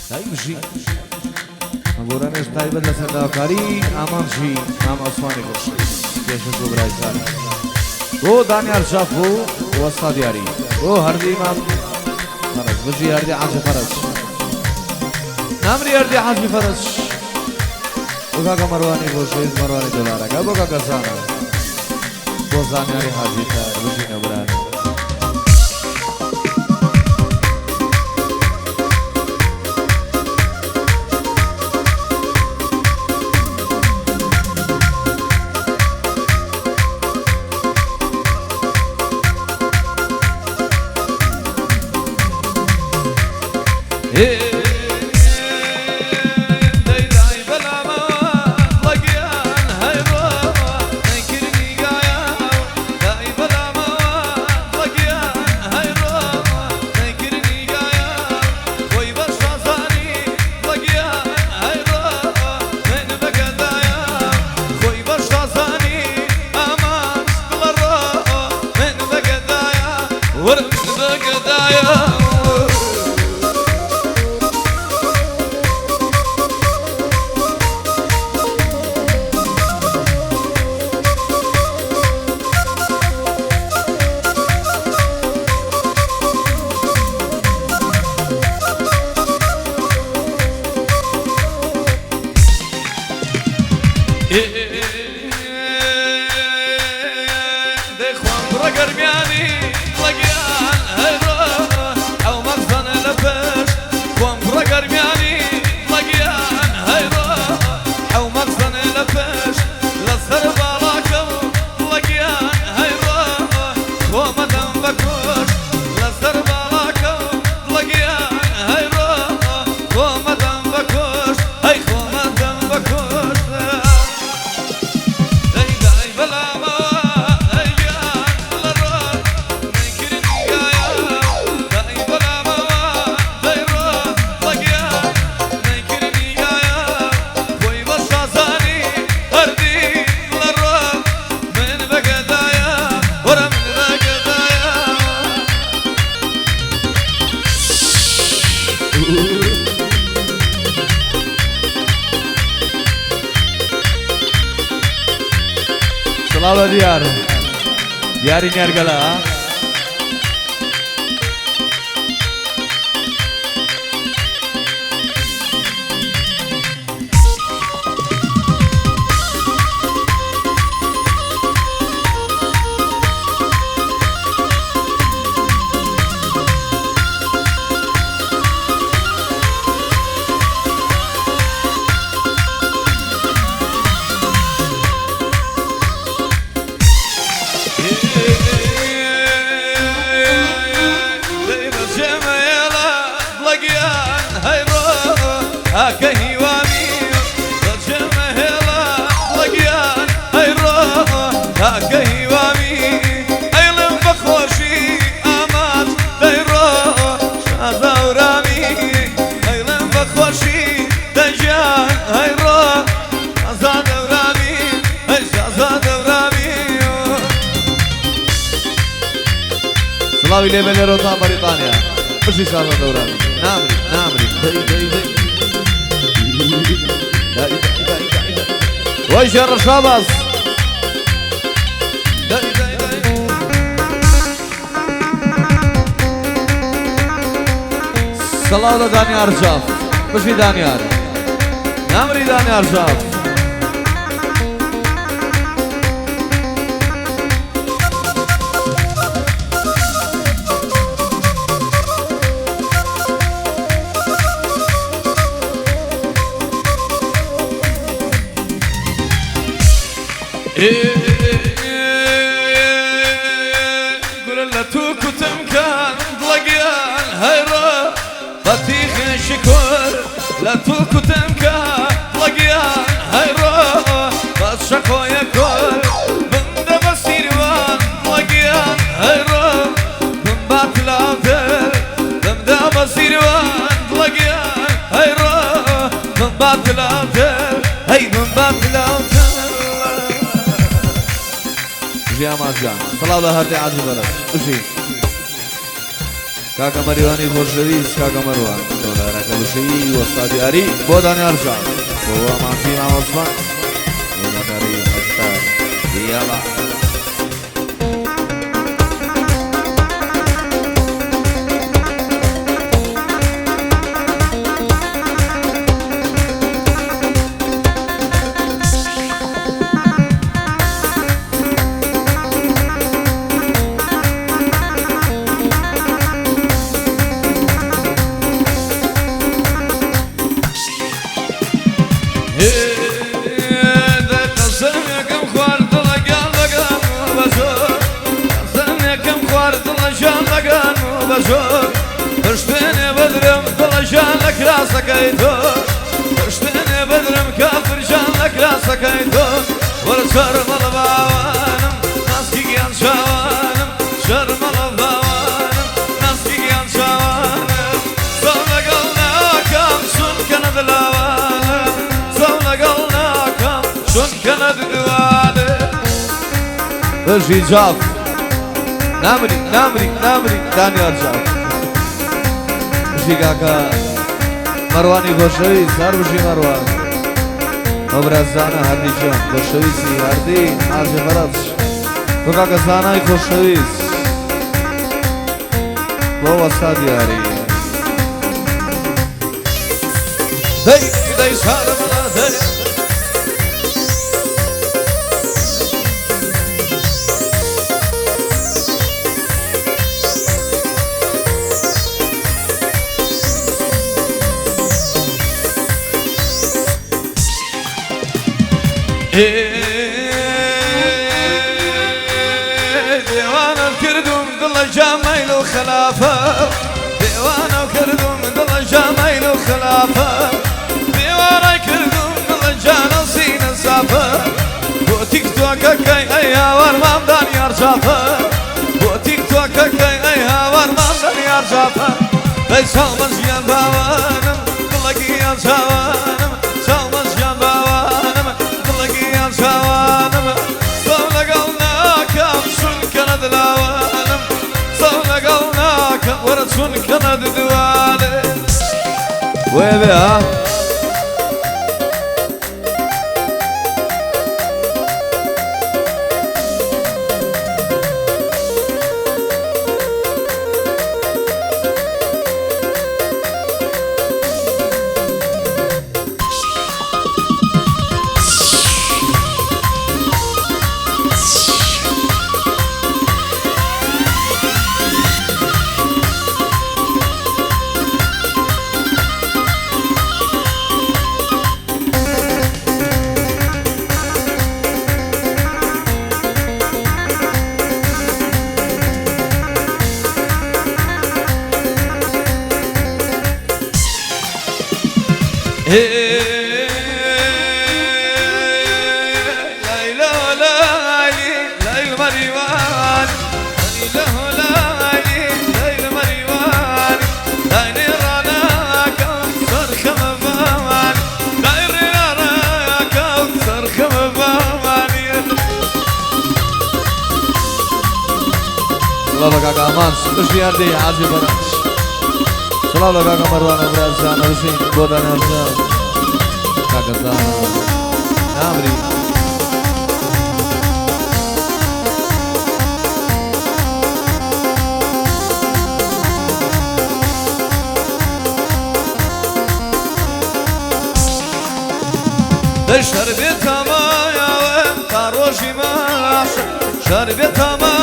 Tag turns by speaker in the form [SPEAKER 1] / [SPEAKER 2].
[SPEAKER 1] طيب مبورانش طيب لسنداکاری امان جی نام اسوانی کش کشش و برای سال او دانیال شافو و استادیاری او هردی امام فرج بجی هردی حاج فرج نامری هردی حاج فرج او کا مروانی گوشیز مروانی دلارا کا بوکا کسانا بوزانیاری حاجی تا بجی نبرانی Selalu diari ini hargala. Selalu ini menerota Britania. Bersih sama orang. Namri. Woi syar Shabas. Selalu Daniel Arjaf. Bersih Daniel. Namri Daniel Arjaf.
[SPEAKER 2] قول لا توكتم كان ضلقيان هيرا بطيخ شكور لا توكتم كان ضلقيان هيرا بشكو يكور من دبسيروان ضلقيان هيرا من باتلاتر من دبسيروان ضلقيان هيرا من باتلاتر هي من باتلاتر
[SPEAKER 1] جيا مازجان صلاة الله هردي عزيز بلد وشي کاکە مەریوانی خۆشەویست کاکە مەروان دۆلارەکە بشەوی وەستا دیاری بۆ دانیار جان بۆ ئامانجی مام عوسمان وەزەکاری هەفتار دیاڵا
[SPEAKER 2] پشتێنێ بەدرم دڵەژان لە کراسەکەی تۆ پشتێنێ بەدرم کافرژان لە کراسەکەی تۆ وەرە شەرمەڵە باوانم ناسکی گیان چاوانم شەرمەڵە باوانم ناسکی گیان چاوانم سەو لەگەڵ ناکەم چونکە نەدلاوانم سەو لەگەڵ ناکەم چونکە نەددوانم
[SPEAKER 1] بەژی جاف نامری نامری نامری دانیار جاف بشی کاکە مەروانی خۆشەویست هەر بشی مەروان ئەو برازانە هەردیشان خۆشەویستی هەردی ئاژێ بەرەچ بۆ کاکە زانای خۆشەویست بۆ وەستا دیاری
[SPEAKER 2] دەی دەی شارەمەڵە دەی دێوانە کردوم دڵە جامەیل و خلافە دێوانە کردوم دڵە جامەیل و خلافە دێوانە کردوم دڵە جانە سینە سافە بۆ تیکتۆکەکەی ئەی هاوارمام دانیار جافە بۆ تیکتۆکەکەی ئەی هاوارمام دانیار جافە دەی چاڵمە ژیان باوانم دڵەگیان چاوانم چاڵمە ژیان باوانم دڵەگیان چاوانم سەو لەگەڵ ناکەم چونکە نەدلاوانم سەو لەگەڵ ناکەم وەرە چونکە نەددوانم
[SPEAKER 1] وێ بێ ها
[SPEAKER 2] ليلى ولالي ليل مريوان ليلى ولالي ليل مريوان ليل راناك صرخ مبان ليل راناك صرخ مبان
[SPEAKER 1] سلام کاکە ئامان بشی هەردی حاجی بەرەچ سلام کاکە مەروان ئەو برازانە بشین بۆ دانیار جان کاکە زانە نامری
[SPEAKER 2] شربت مايا وانت روجي ماشي شربت مايا